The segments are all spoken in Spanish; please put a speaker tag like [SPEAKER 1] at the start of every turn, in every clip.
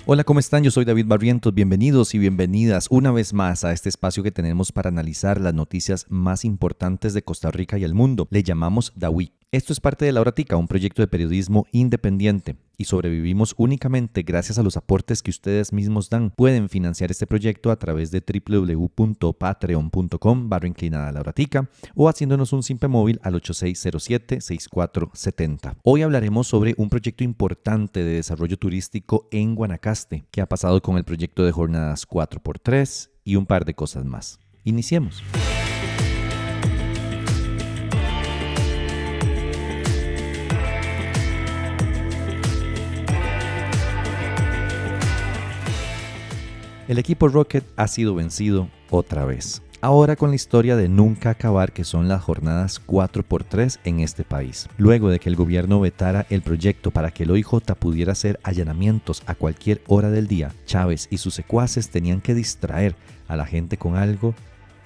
[SPEAKER 1] Hola, ¿cómo están? Yo soy David Barrientos. Bienvenidos y bienvenidas una vez más a este espacio que tenemos para analizar las noticias más importantes de Costa Rica y el mundo. Le llamamos DAWI. Esto es parte de La Horatica, un proyecto de periodismo independiente, y sobrevivimos únicamente gracias a los aportes que ustedes mismos dan. Pueden financiar este proyecto a través de www.patreon.com/La Horatica o haciéndonos un simple móvil al 8607-6470. Hoy hablaremos sobre un proyecto importante de desarrollo turístico en Guanacaste, que ha pasado con el proyecto de jornadas 4x3 y un par de cosas más. Iniciemos. El equipo Rocket ha sido vencido otra vez. Ahora con la historia de nunca acabar, que son las jornadas 4x3 en este país. Luego de que el gobierno vetara el proyecto para que el OIJ pudiera hacer allanamientos a cualquier hora del día, Chávez y sus secuaces tenían que distraer a la gente con algo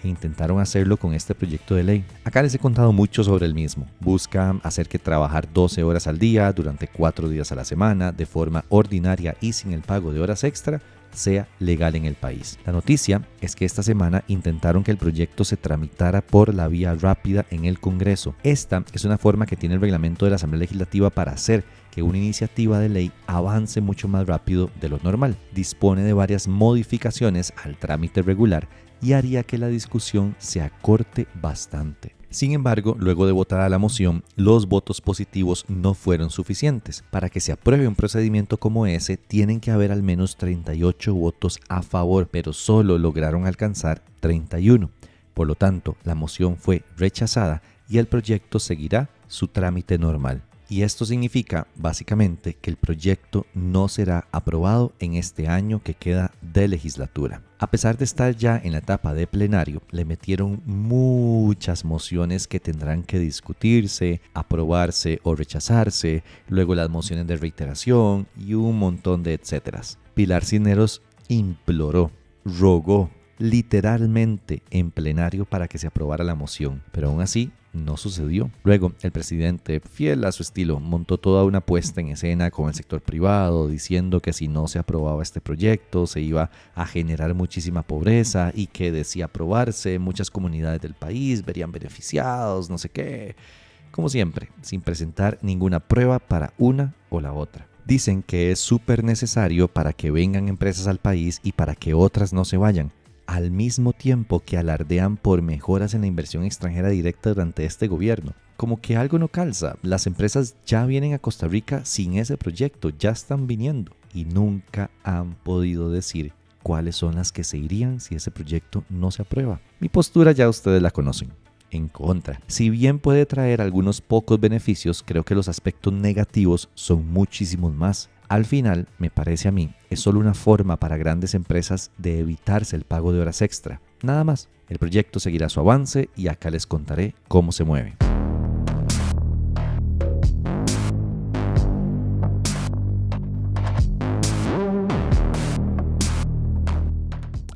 [SPEAKER 1] e intentaron hacerlo con este proyecto de ley. Acá les he contado mucho sobre el mismo. Busca hacer que trabajar 12 horas al día durante 4 días a la semana de forma ordinaria y sin el pago de horas extra sea legal en el país. La noticia es que esta semana intentaron que el proyecto se tramitara por la vía rápida en el Congreso. Esta es una forma que tiene el reglamento de la Asamblea Legislativa para hacer que una iniciativa de ley avance mucho más rápido de lo normal. Dispone de varias modificaciones al trámite regular y haría que la discusión se acorte bastante. Sin embargo, luego de votada la moción, los votos positivos no fueron suficientes. Para que se apruebe un procedimiento como ese, tienen que haber al menos 38 votos a favor, pero solo lograron alcanzar 31. Por lo tanto, la moción fue rechazada y el proyecto seguirá su trámite normal. Y esto significa, básicamente, que el proyecto no será aprobado en este año que queda de legislatura. A pesar de estar ya en la etapa de plenario, le metieron muchas mociones que tendrán que discutirse, aprobarse o rechazarse, luego las mociones de reiteración y un montón de etcéteras. Pilar Cisneros imploró, rogó, literalmente en plenario para que se aprobara la moción, pero aún así no sucedió. Luego, el presidente, fiel a su estilo, montó toda una puesta en escena con el sector privado, diciendo que si no se aprobaba este proyecto se iba a generar muchísima pobreza y que de si aprobarse muchas comunidades del país verían beneficiados, no sé qué. Como siempre, sin presentar ninguna prueba para una o la otra. Dicen que es súper necesario para que vengan empresas al país y para que otras no se vayan, al mismo tiempo que alardean por mejoras en la inversión extranjera directa durante este gobierno. Como que algo no calza. Las empresas ya vienen a Costa Rica sin ese proyecto, ya están viniendo y nunca han podido decir cuáles son las que se irían si ese proyecto no se aprueba. Mi postura ya ustedes la conocen. En contra. Si bien puede traer algunos pocos beneficios, creo que los aspectos negativos son muchísimos más. Al final, me parece a mí, es solo una forma para grandes empresas de evitarse el pago de horas extra. Nada más, el proyecto seguirá su avance y acá les contaré cómo se mueve.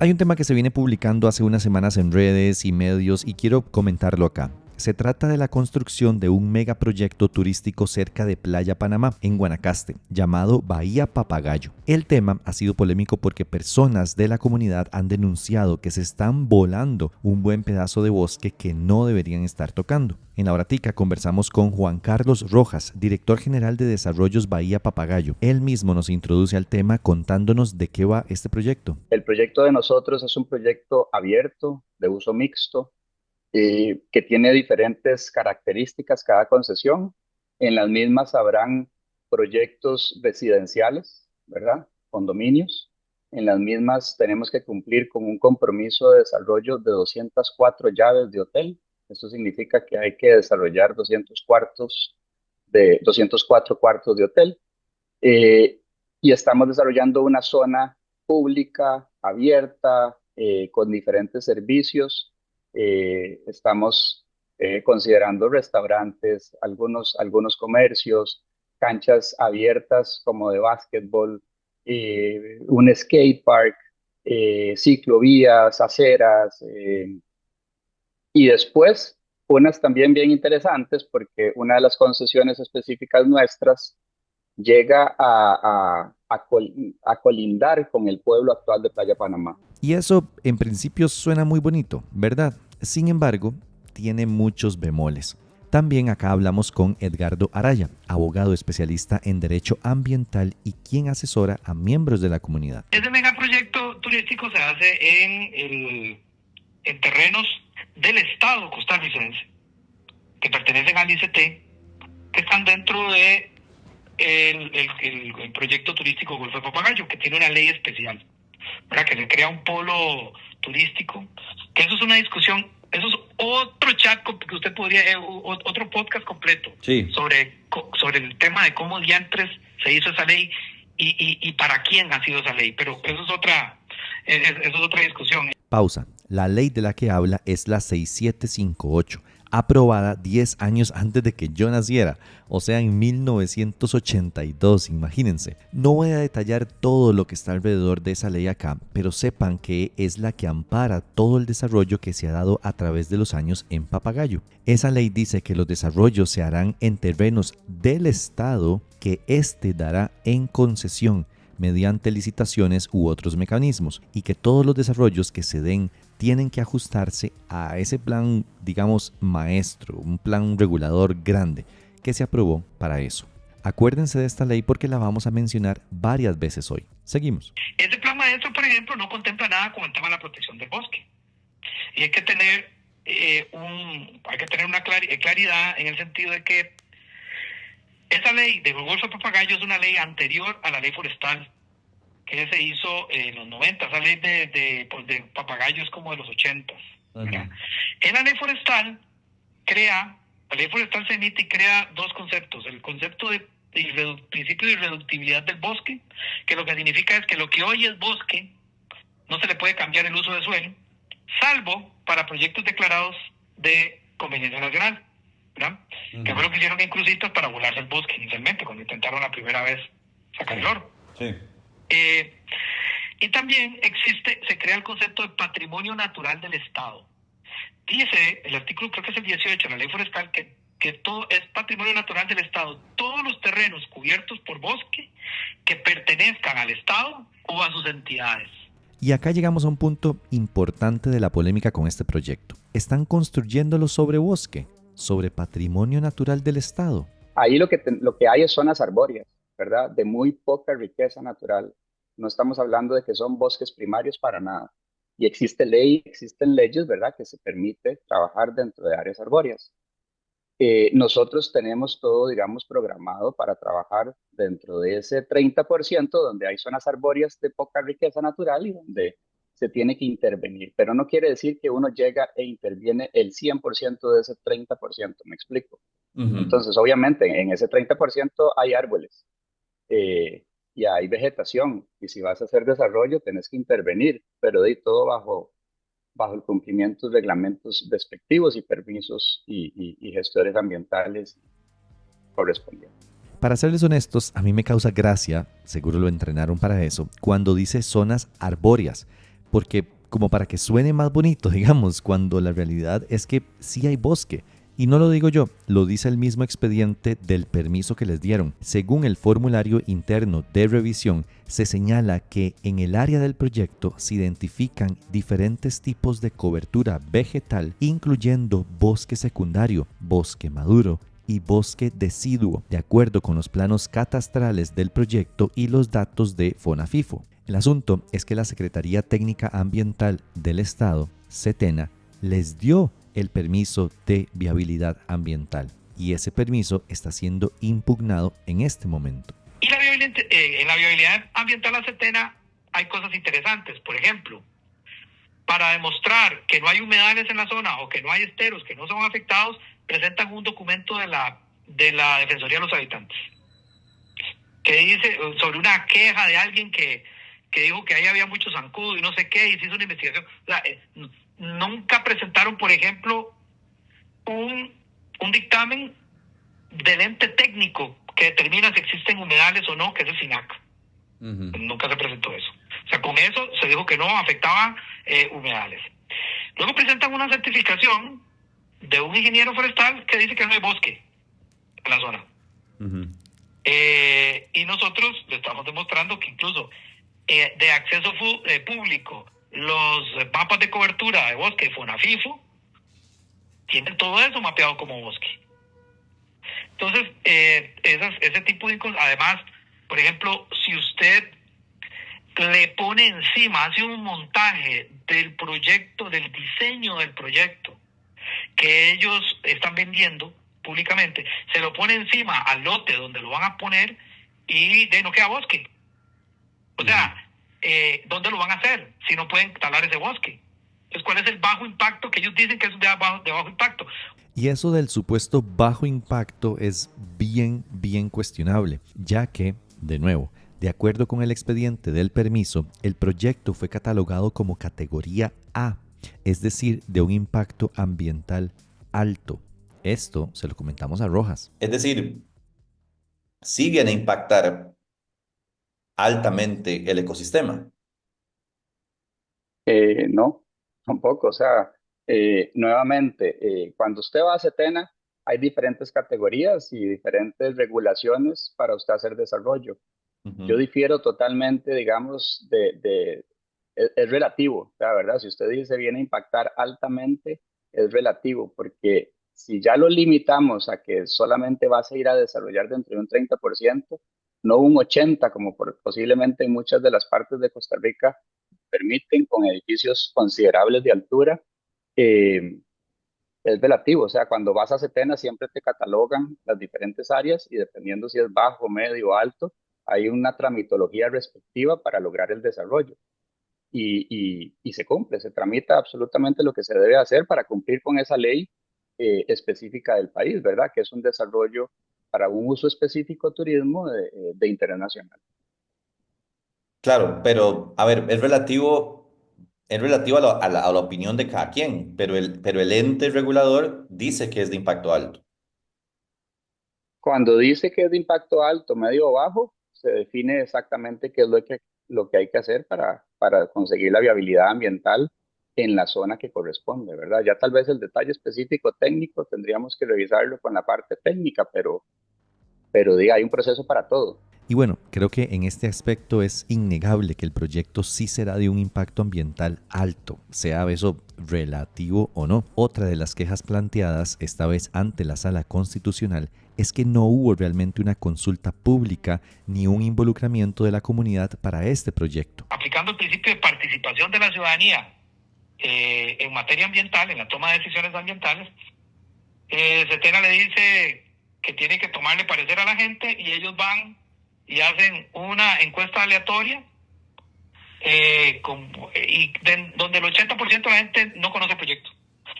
[SPEAKER 1] Hay un tema que se viene publicando hace unas semanas en redes y medios y quiero comentarlo acá. Se trata de la construcción de un megaproyecto turístico cerca de Playa Panamá, en Guanacaste, llamado Bahía Papagayo. El tema ha sido polémico porque personas de la comunidad han denunciado que se están volando un buen pedazo de bosque que no deberían estar tocando. En La Horatica conversamos con Juan Carlos Rojas, director general de Desarrollos Bahía Papagayo. Él mismo nos introduce al tema contándonos de qué va este proyecto.
[SPEAKER 2] El proyecto de nosotros es un proyecto abierto, de uso mixto, que tiene diferentes características cada concesión. En las mismas habrán proyectos residenciales, ¿verdad? Condominios. En las mismas tenemos que cumplir con un compromiso de desarrollo de 204 llaves de hotel. Esto significa que hay que desarrollar 204 cuartos de hotel. Eh, y estamos desarrollando una zona pública, abierta, con diferentes servicios. Estamos considerando restaurantes, algunos comercios, canchas abiertas como de básquetbol, un skate park, ciclovías, aceras, y después unas también bien interesantes porque una de las concesiones específicas nuestras llega a colindar con el pueblo actual de Playa Panamá.
[SPEAKER 1] Y eso en principio suena muy bonito, ¿verdad? Sin embargo, tiene muchos bemoles. También acá hablamos con Edgardo Araya, abogado especialista en derecho ambiental y quien asesora a miembros de la comunidad.
[SPEAKER 3] Este megaproyecto turístico se hace en terrenos del Estado costarricense, que pertenecen al ICT, que están dentro de el proyecto turístico Golfo de Papagayo, que tiene una ley especial, ¿verdad? Que se crea un polo turístico, que eso es una discusión, eso es otro chat que usted podría, otro podcast completo,
[SPEAKER 1] sí,
[SPEAKER 3] sobre el tema de cómo diantres se hizo esa ley y para quién ha sido esa ley, pero eso es otra discusión.
[SPEAKER 1] Pausa. La ley de la que habla es la 6758, aprobada 10 años antes de que yo naciera, o sea, en 1982, imagínense. No voy a detallar todo lo que está alrededor de esa ley acá, pero sepan que es la que ampara todo el desarrollo que se ha dado a través de los años en Papagayo. Esa ley dice que los desarrollos se harán en terrenos del Estado que éste dará en concesión mediante licitaciones u otros mecanismos, y que todos los desarrollos que se den tienen que ajustarse a ese plan, digamos, maestro, un plan regulador grande que se aprobó para eso. Acuérdense de esta ley porque la vamos a mencionar varias veces hoy. Seguimos.
[SPEAKER 3] Este plan maestro, por ejemplo, no contempla nada con el tema de la protección del bosque. Y hay que tener, una claridad en el sentido de que esa ley de Golfo de Papagayo es una ley anterior a la ley forestal, que se hizo en los 90. Esa ley de Papagayo es como de los 80. En la ley forestal se emite y crea dos conceptos. El concepto de principio de irreductibilidad del bosque, que lo que significa es que lo que hoy es bosque no se le puede cambiar el uso de suelo, salvo para proyectos declarados de conveniencia nacional, ¿verdad? Que fue lo que hicieron en Cruzitas para volarse el bosque inicialmente, cuando intentaron la primera vez sacar el oro.
[SPEAKER 1] Sí.
[SPEAKER 3] Y también se crea el concepto de patrimonio natural del Estado. Dice el artículo, creo que es el 18 de la ley forestal, que todo es patrimonio natural del Estado. Todos los terrenos cubiertos por bosque que pertenezcan al Estado o a sus entidades.
[SPEAKER 1] Y acá llegamos a un punto importante de la polémica con este proyecto. Están construyéndolo sobre bosque, sobre patrimonio natural del Estado.
[SPEAKER 2] Ahí lo que hay es zonas arbóreas, ¿verdad? De muy poca riqueza natural. No estamos hablando de que son bosques primarios para nada. Y existen leyes, ¿verdad?, que se permite trabajar dentro de áreas arbóreas. Nosotros tenemos todo, digamos, programado para trabajar dentro de ese 30% donde hay zonas arbóreas de poca riqueza natural y donde se tiene que intervenir. Pero no quiere decir que uno llega e interviene el 100% de ese 30%, ¿me explico? Entonces, obviamente, en ese 30% hay árboles y hay vegetación. Y si vas a hacer desarrollo, tenés que intervenir, pero de todo bajo el cumplimiento de reglamentos respectivos y permisos y gestores ambientales correspondientes.
[SPEAKER 1] Para serles honestos, a mí me causa gracia, seguro lo entrenaron para eso, cuando dice zonas arbóreas, porque como para que suene más bonito, digamos, cuando la realidad es que sí hay bosque. Y no lo digo yo, lo dice el mismo expediente del permiso que les dieron. Según el formulario interno de revisión, se señala que en el área del proyecto se identifican diferentes tipos de cobertura vegetal, incluyendo bosque secundario, bosque maduro y bosque deciduo, de acuerdo con los planos catastrales del proyecto y los datos de FONAFIFO. El asunto es que la Secretaría Técnica Ambiental del Estado, SETENA, les dio el permiso de viabilidad ambiental y ese permiso está siendo impugnado en este momento.
[SPEAKER 3] Y en la viabilidad ambiental a SETENA hay cosas interesantes. Por ejemplo, para demostrar que no hay humedales en la zona o que no hay esteros que no son afectados, presentan un documento de la Defensoría de los Habitantes que dice sobre una queja de alguien que dijo que ahí había mucho zancudo y no sé qué, y se hizo una investigación. O sea, nunca presentaron, por ejemplo, un dictamen del ente técnico que determina si existen humedales o no, que es el SINAC. Nunca se presentó eso. O sea, con eso se dijo que no afectaba humedales. Luego presentan una certificación de un ingeniero forestal que dice que no hay bosque en la zona. Y nosotros le estamos demostrando que incluso de acceso público, los mapas de cobertura de bosque FONAFIFO tienen todo eso mapeado como bosque. Entonces, ese tipo de cosas, además, por ejemplo, si usted le pone encima, hace un montaje del proyecto, del diseño del proyecto que ellos están vendiendo públicamente, se lo pone encima al lote donde lo van a poner y de no queda bosque. O sea, ¿dónde lo van a hacer si no pueden talar ese bosque? Entonces, ¿cuál es el bajo impacto que ellos dicen que es de bajo impacto?
[SPEAKER 1] Y eso del supuesto bajo impacto es bien cuestionable, ya que, de nuevo, de acuerdo con el expediente del permiso, el proyecto fue catalogado como categoría A, es decir, de un impacto ambiental alto. Esto se lo comentamos a Rojas.
[SPEAKER 4] Es decir, sí viene a impactar altamente el ecosistema.
[SPEAKER 2] No, tampoco. O sea, nuevamente, cuando usted va a Setena, hay diferentes categorías y diferentes regulaciones para usted hacer desarrollo. Yo
[SPEAKER 4] Ujú.
[SPEAKER 2] difiero totalmente, digamos, es relativo, la verdad. Si usted dice viene a impactar altamente, es relativo, porque si ya lo limitamos a que solamente vas a ir a desarrollar dentro de un 30%, no un 80%, como posiblemente en muchas de las partes de Costa Rica permiten, con edificios considerables de altura, eh, es relativo. O sea, cuando vas a Setena siempre te catalogan las diferentes áreas y dependiendo si es bajo, medio o alto, hay una tramitología respectiva para lograr el desarrollo. Y se cumple, se tramita absolutamente lo que se debe hacer para cumplir con esa ley específica del país, ¿verdad? Que es un desarrollo para un uso específico turismo de interés nacional.
[SPEAKER 4] Claro, pero a ver, es relativo a la opinión de cada quien, pero el ente regulador dice que es de impacto alto.
[SPEAKER 2] Cuando dice que es de impacto alto, medio o bajo, se define exactamente qué es lo que hay que hacer para conseguir la viabilidad ambiental en la zona que corresponde, ¿verdad? Ya tal vez el detalle específico técnico tendríamos que revisarlo con la parte técnica, pero diga, hay un proceso para todo.
[SPEAKER 1] Y bueno, creo que en este aspecto es innegable que el proyecto sí será de un impacto ambiental alto, sea eso relativo o no. Otra de las quejas planteadas, esta vez ante la Sala Constitucional, es que no hubo realmente una consulta pública ni un involucramiento de la comunidad para este proyecto.
[SPEAKER 3] Aplicando el principio de participación de la ciudadanía en materia ambiental, en la toma de decisiones ambientales, Setena le dice que tiene que tomarle parecer a la gente y ellos van y hacen una encuesta aleatoria donde el 80% de la gente no conoce el proyecto.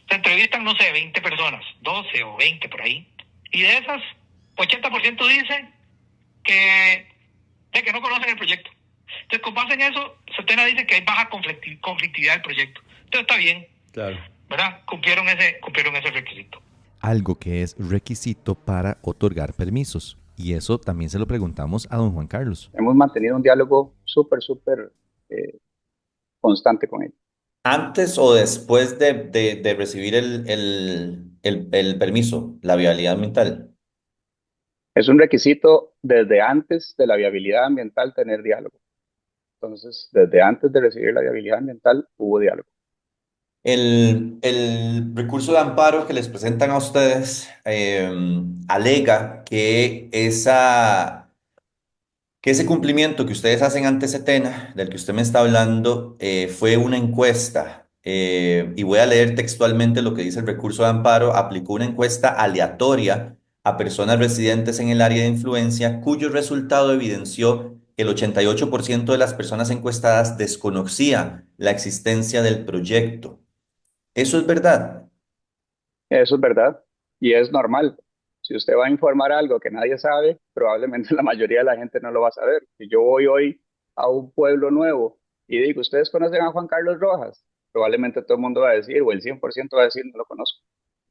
[SPEAKER 3] Se entrevistan, no sé, 20 personas, 12 o 20 por ahí, y de esas, 80% dice que no conocen el proyecto. Entonces, con base en eso, Setena dice que hay baja conflictividad del proyecto. Entonces, está bien,
[SPEAKER 4] Claro.
[SPEAKER 3] ¿verdad? Cumplieron ese requisito.
[SPEAKER 1] Algo que es requisito para otorgar permisos. Y eso también se lo preguntamos a don Juan Carlos.
[SPEAKER 2] Hemos mantenido un diálogo súper eh, constante con él.
[SPEAKER 4] Antes o después de recibir el permiso, la viabilidad ambiental.
[SPEAKER 2] Es un requisito desde antes de la viabilidad ambiental tener diálogo. Entonces, desde antes de recibir la viabilidad ambiental hubo diálogo.
[SPEAKER 4] El recurso de amparo que les presentan a ustedes alega que ese cumplimiento que ustedes hacen ante Setena, del que usted me está hablando, fue una encuesta. Y voy a leer textualmente lo que dice el recurso de amparo. Aplicó una encuesta aleatoria a personas residentes en el área de influencia, cuyo resultado evidenció que el 88% de las personas encuestadas desconocía la existencia del proyecto. ¿Eso es verdad?
[SPEAKER 2] Eso es verdad y es normal. Si usted va a informar algo que nadie sabe, probablemente la mayoría de la gente no lo va a saber. Si yo voy hoy a un pueblo nuevo y digo, ¿ustedes conocen a Juan Carlos Rojas? Probablemente todo el mundo va a decir, o el 100% va a decir, no lo conozco.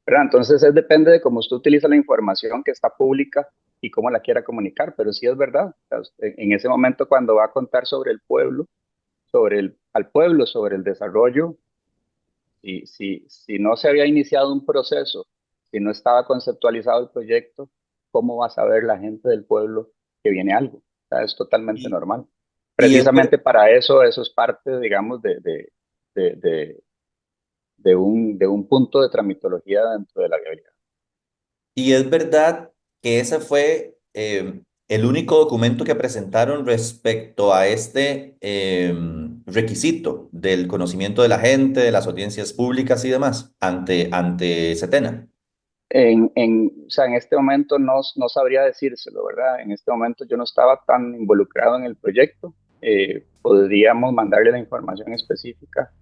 [SPEAKER 2] ¿Verdad? Entonces, depende de cómo usted utiliza la información que está pública y cómo la quiera comunicar, pero sí es verdad. O sea, en ese momento, cuando va a contar sobre el pueblo, al pueblo, sobre el desarrollo, si no se había iniciado un proceso, si no estaba conceptualizado el proyecto, ¿cómo va a saber la gente del pueblo que viene algo. O sea, es totalmente
[SPEAKER 4] Y,
[SPEAKER 2] normal.
[SPEAKER 4] y es,
[SPEAKER 2] Precisamente para eso es parte, digamos, de, de, de un punto de tramitología dentro de la viabilidad.
[SPEAKER 4] y es verdad que ese fue el único documento que presentaron respecto a este requisito del conocimiento de la gente, de las audiencias públicas y demás ante Setena.
[SPEAKER 2] O sea, en este momento no sabría decírselo, ¿verdad? En este momento yo no estaba tan involucrado en el proyecto. Podríamos mandarle la información específica.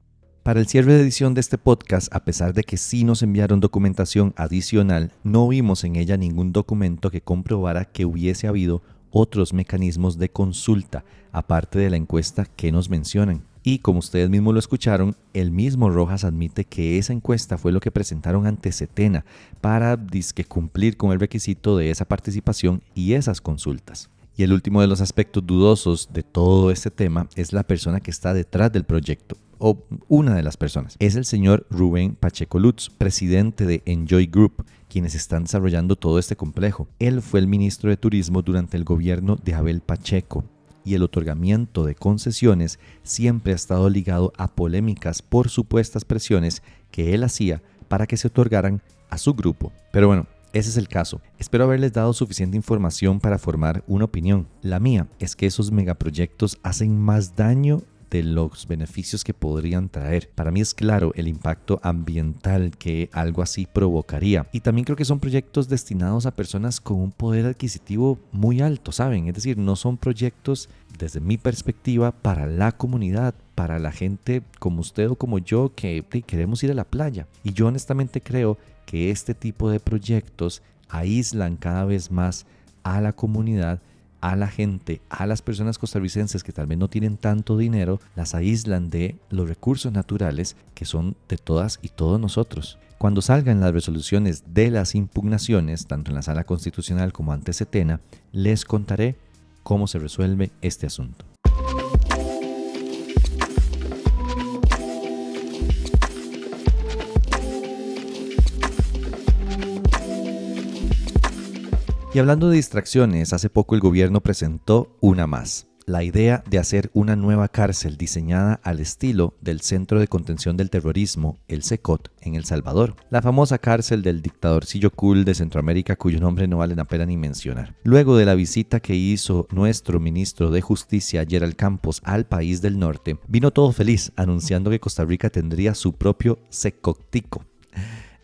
[SPEAKER 1] Para el cierre de edición de este podcast, a pesar de que sí nos enviaron documentación adicional, no vimos en ella ningún documento que comprobara que hubiese habido otros mecanismos de consulta, aparte de la encuesta que nos mencionan. Y como ustedes mismos lo escucharon, el mismo Rojas admite que esa encuesta fue lo que presentaron ante Setena para disque cumplir con el requisito de esa participación y esas consultas. Y el último de los aspectos dudosos de todo este tema es la persona que está detrás del proyecto, o una de las personas. Es el señor Rubén Pacheco Lutz, presidente de Enjoy Group, quienes están desarrollando todo este complejo. Él fue el ministro de Turismo durante el gobierno de Abel Pacheco, y el otorgamiento de concesiones siempre ha estado ligado a polémicas por supuestas presiones que él hacía para que se otorgaran a su grupo. Pero bueno, ese es el caso. Espero haberles dado suficiente información para formar una opinión. La mía es que esos megaproyectos hacen más daño de los beneficios que podrían traer. Para mí es claro el impacto ambiental que algo así provocaría. Y también creo que son proyectos destinados a personas con un poder adquisitivo muy alto, ¿saben? Es decir, no son proyectos, desde mi perspectiva, para la comunidad, para la gente como usted o como yo que queremos ir a la playa. Y yo honestamente creo que este tipo de proyectos aíslan cada vez más a la comunidad, a la gente, a las personas costarricenses que tal vez no tienen tanto dinero, las aíslan de los recursos naturales que son de todas y todos nosotros. Cuando salgan las resoluciones de las impugnaciones, tanto en la Sala Constitucional como ante Setena, les contaré cómo se resuelve este asunto. Y hablando de distracciones, hace poco el gobierno presentó una más. La idea de hacer una nueva cárcel diseñada al estilo del Centro de Contención del Terrorismo, el CECOT, en El Salvador. La famosa cárcel del dictadorcillo cool de Centroamérica cuyo nombre no vale la pena ni mencionar. Luego de la visita que hizo nuestro ministro de Justicia, Gerald Campos, al país del norte, vino todo feliz anunciando que Costa Rica tendría su propio CECOTico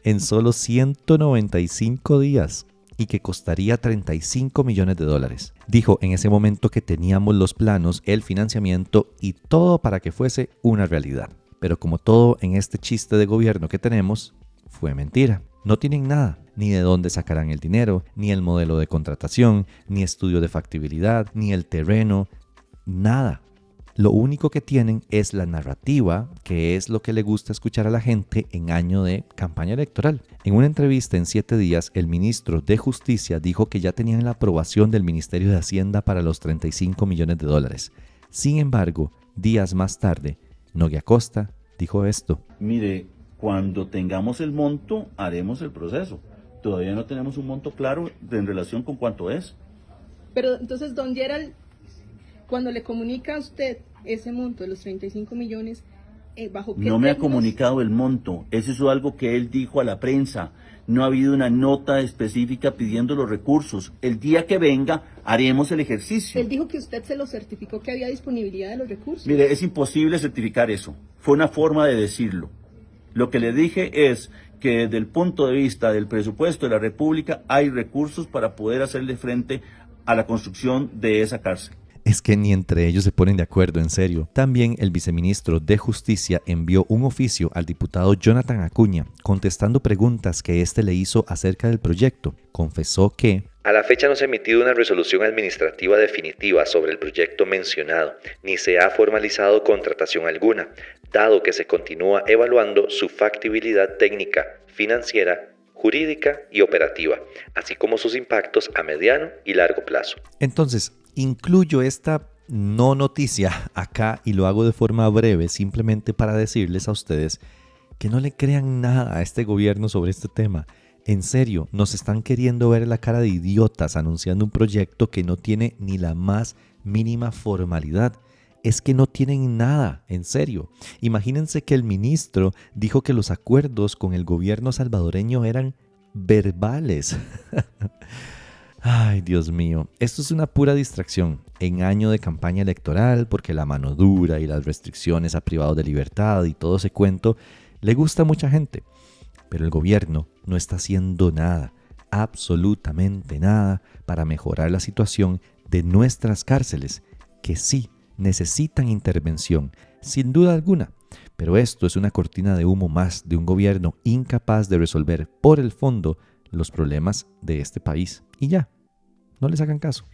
[SPEAKER 1] en solo 195 días. Y que costaría $35 millones. Dijo en ese momento que teníamos los planos, el financiamiento y todo para que fuese una realidad. Pero como todo en este chiste de gobierno que tenemos, fue mentira. No tienen nada, ni de dónde sacarán el dinero, ni el modelo de contratación, ni estudio de factibilidad, ni el terreno, nada. Lo único que tienen es la narrativa, que es lo que le gusta escuchar a la gente en año de campaña electoral. En una entrevista en 7 días, el ministro de Justicia dijo que ya tenían la aprobación del Ministerio de Hacienda para los $35 millones. Sin embargo, días más tarde, Nogui Acosta dijo esto.
[SPEAKER 5] Mire, cuando tengamos el monto, haremos el proceso. Todavía no tenemos un monto claro en relación con cuánto es.
[SPEAKER 6] Pero entonces, don Gerald, cuando le comunica a usted ese monto de los 35 millones, ¿bajo qué
[SPEAKER 5] No me ha
[SPEAKER 6] términos?
[SPEAKER 5] comunicado el monto. Eso es algo que él dijo a la prensa. No ha habido una nota específica pidiendo los recursos. El día que venga, haremos el ejercicio.
[SPEAKER 6] Él dijo que usted se lo certificó que había disponibilidad de los recursos.
[SPEAKER 5] Mire, es imposible certificar eso. Fue una forma de decirlo. Lo que le dije es que desde el punto de vista del presupuesto de la República hay recursos para poder hacerle frente a la construcción de esa cárcel.
[SPEAKER 1] Es que ni entre ellos se ponen de acuerdo, en serio. También el viceministro de Justicia envió un oficio al diputado Jonathan Acuña, contestando preguntas que éste le hizo acerca del proyecto. Confesó que
[SPEAKER 7] a la fecha no se ha emitido una resolución administrativa definitiva sobre el proyecto mencionado, ni se ha formalizado contratación alguna, dado que se continúa evaluando su factibilidad técnica, financiera, jurídica y operativa, así como sus impactos a mediano y largo plazo.
[SPEAKER 1] Entonces, incluyo esta no noticia acá y lo hago de forma breve simplemente para decirles a ustedes que no le crean nada a este gobierno sobre este tema. En serio, nos están queriendo ver la cara de idiotas anunciando un proyecto que no tiene ni la más mínima formalidad. Es que no tienen nada, en serio. Imagínense que el ministro dijo que los acuerdos con el gobierno salvadoreño eran verbales. Ay, Dios mío, esto es una pura distracción en año de campaña electoral porque la mano dura y las restricciones a privados de libertad y todo ese cuento le gusta a mucha gente. Pero el gobierno no está haciendo nada, absolutamente nada, para mejorar la situación de nuestras cárceles, que sí necesitan intervención, sin duda alguna. Pero esto es una cortina de humo más de un gobierno incapaz de resolver por el fondo los problemas de este país. Y ya, no les hagan caso.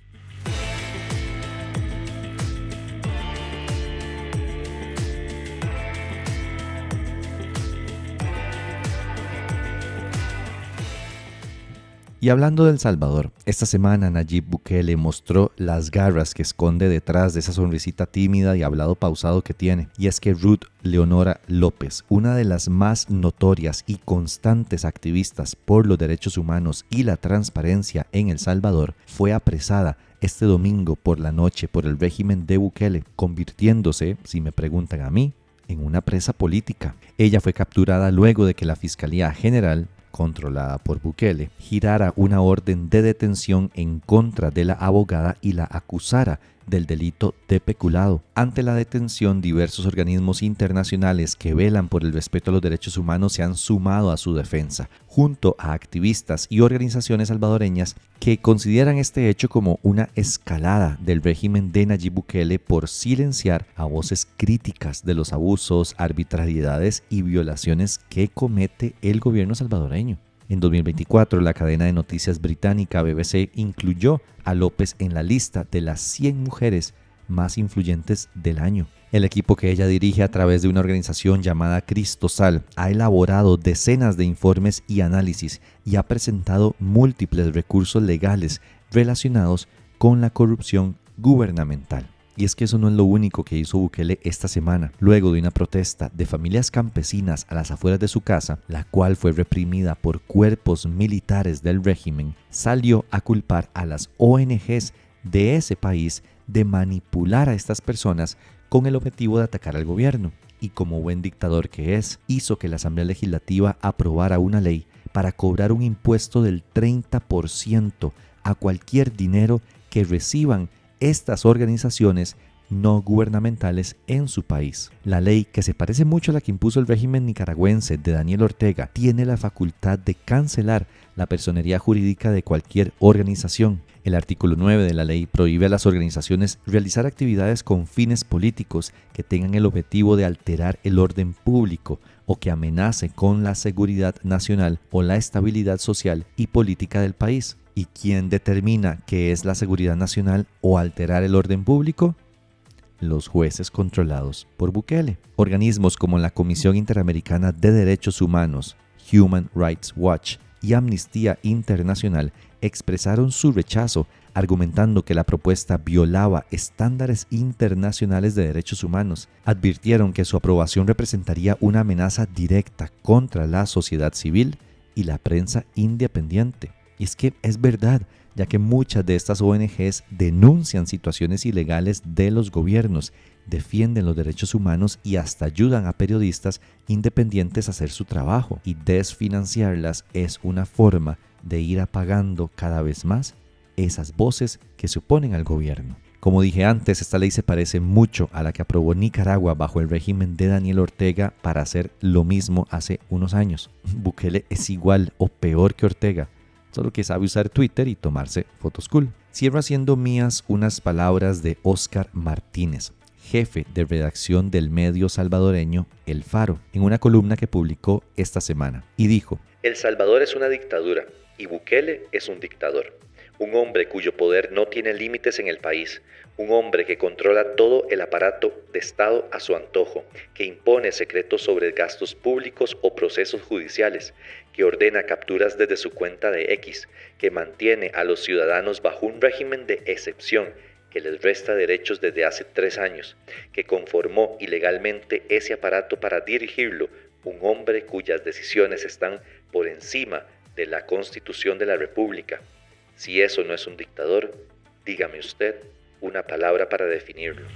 [SPEAKER 1] Y hablando de El Salvador, esta semana Nayib Bukele mostró las garras que esconde detrás de esa sonrisita tímida y hablado pausado que tiene. Y es que Ruth Leonora López, una de las más notorias y constantes activistas por los derechos humanos y la transparencia en El Salvador, fue apresada este domingo por la noche por el régimen de Bukele, convirtiéndose, si me preguntan a mí, en una presa política. Ella fue capturada luego de que la Fiscalía General, controlada por Bukele, girara una orden de detención en contra de la abogada y la acusara del delito de peculado. Ante la detención, diversos organismos internacionales que velan por el respeto a los derechos humanos se han sumado a su defensa, junto a activistas y organizaciones salvadoreñas que consideran este hecho como una escalada del régimen de Nayib Bukele por silenciar a voces críticas de los abusos, arbitrariedades y violaciones que comete el gobierno salvadoreño. En 2024, la cadena de noticias británica BBC incluyó a López en la lista de las 100 mujeres más influyentes del año. El equipo que ella dirige a través de una organización llamada Cristosal ha elaborado decenas de informes y análisis y ha presentado múltiples recursos legales relacionados con la corrupción gubernamental. Y es que eso no es lo único que hizo Bukele esta semana. Luego de una protesta de familias campesinas a las afueras de su casa, la cual fue reprimida por cuerpos militares del régimen, salió a culpar a las ONGs de ese país de manipular a estas personas con el objetivo de atacar al gobierno. Y como buen dictador que es, hizo que la Asamblea Legislativa aprobara una ley para cobrar un impuesto del 30% a cualquier dinero que reciban estas organizaciones no gubernamentales en su país. La ley, que se parece mucho a la que impuso el régimen nicaragüense de Daniel Ortega, tiene la facultad de cancelar la personería jurídica de cualquier organización. El artículo 9 de la ley prohíbe a las organizaciones realizar actividades con fines políticos que tengan el objetivo de alterar el orden público o que amenace con la seguridad nacional o la estabilidad social y política del país. ¿Y quién determina qué es la seguridad nacional o alterar el orden público? Los jueces controlados por Bukele. Organismos como la Comisión Interamericana de Derechos Humanos, Human Rights Watch y Amnistía Internacional expresaron su rechazo, argumentando que la propuesta violaba estándares internacionales de derechos humanos. Advirtieron que su aprobación representaría una amenaza directa contra la sociedad civil y la prensa independiente. Y es que es verdad, ya que muchas de estas ONGs denuncian situaciones ilegales de los gobiernos, defienden los derechos humanos y hasta ayudan a periodistas independientes a hacer su trabajo. Y desfinanciarlas es una forma de ir apagando cada vez más esas voces que se oponen al gobierno. Como dije antes, esta ley se parece mucho a la que aprobó Nicaragua bajo el régimen de Daniel Ortega para hacer lo mismo hace unos años. Bukele es igual o peor que Ortega, solo que sabe usar Twitter y tomarse fotos cool. Cierro haciendo mías unas palabras de Óscar Martínez, jefe de redacción del medio salvadoreño El Faro, en una columna que publicó esta semana, y dijo:
[SPEAKER 7] El Salvador es una dictadura y Bukele es un dictador. Un hombre cuyo poder no tiene límites en el país, un hombre que controla todo el aparato de Estado a su antojo, que impone secretos sobre gastos públicos o procesos judiciales, que ordena capturas desde su cuenta de X, que mantiene a los ciudadanos bajo un régimen de excepción, que les resta derechos desde hace 3 años, que conformó ilegalmente ese aparato para dirigirlo, un hombre cuyas decisiones están por encima de la Constitución de la República. Si eso no es un dictador, dígame usted una palabra para definirlo.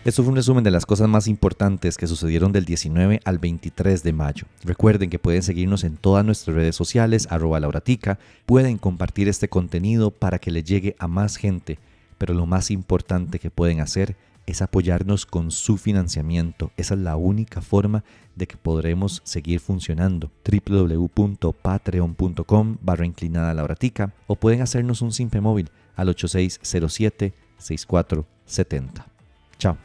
[SPEAKER 1] Esto fue un resumen de las cosas más importantes que sucedieron del 19 al 23 de mayo. Recuerden que pueden seguirnos en todas nuestras redes sociales, @lauratica. Pueden compartir este contenido para que le llegue a más gente. Pero lo más importante que pueden hacer es apoyarnos con su financiamiento. Esa es la única forma de que podremos seguir funcionando. www.patreon.com/lauratica o pueden hacernos un simple móvil al 8607-6470. Chao.